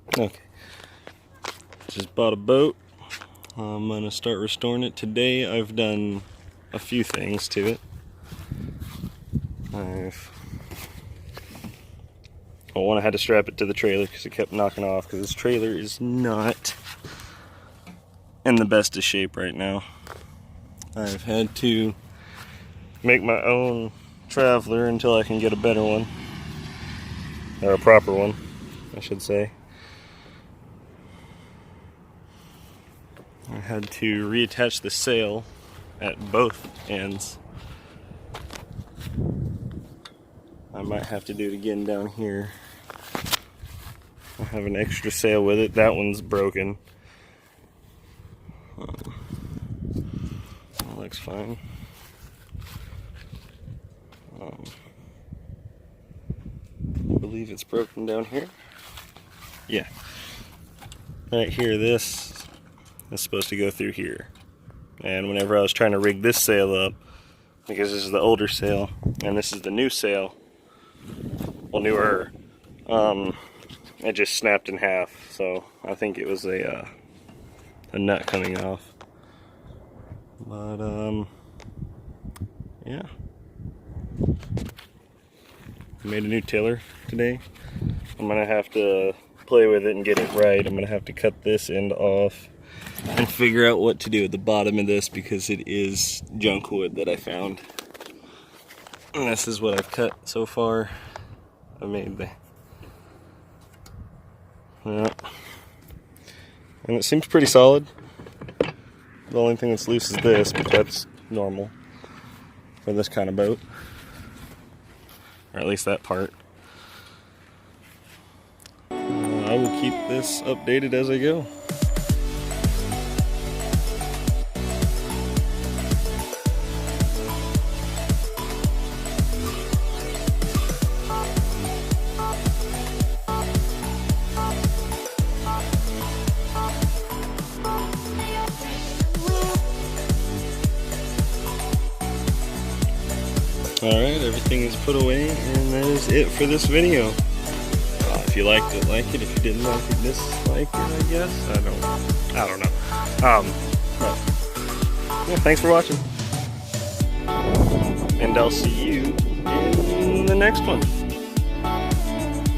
Okay. Just bought a boat. I'm gonna start restoring it today. I've done a few things to it. I had to strap it to the trailer because it kept knocking off, because this trailer is not in the best of shape right now. I've had to make my own traveler until I can get a better one, or a proper one, I should say. I had to reattach the sail at both ends. I might have to do it again down here. I have an extra sail with it. That one's broken. That looks fine. I believe it's broken down here. Yeah. Right here, this is supposed to go through here. And whenever I was trying to rig this sail up, because this is the older sail and this is the new sail, well, newer, it just snapped in half. So I think it was a nut coming off. But yeah, I made a new tiller today. I'm gonna have to play with it and get it right. I'm gonna have to cut this end off and figure out what to do at the bottom of this, because it is junk wood that I found. And this is what I've cut so far. I made the, yeah, and it seems pretty solid. The only thing that's loose is this, but that's normal for this kind of boat, or at least that part. I will keep this updated as I go. Alright, everything is put away, and that is it for this video. If you liked it, like it. If you didn't like it, dislike it, I guess. I don't know. But, yeah, thanks for watching. And I'll see you in the next one.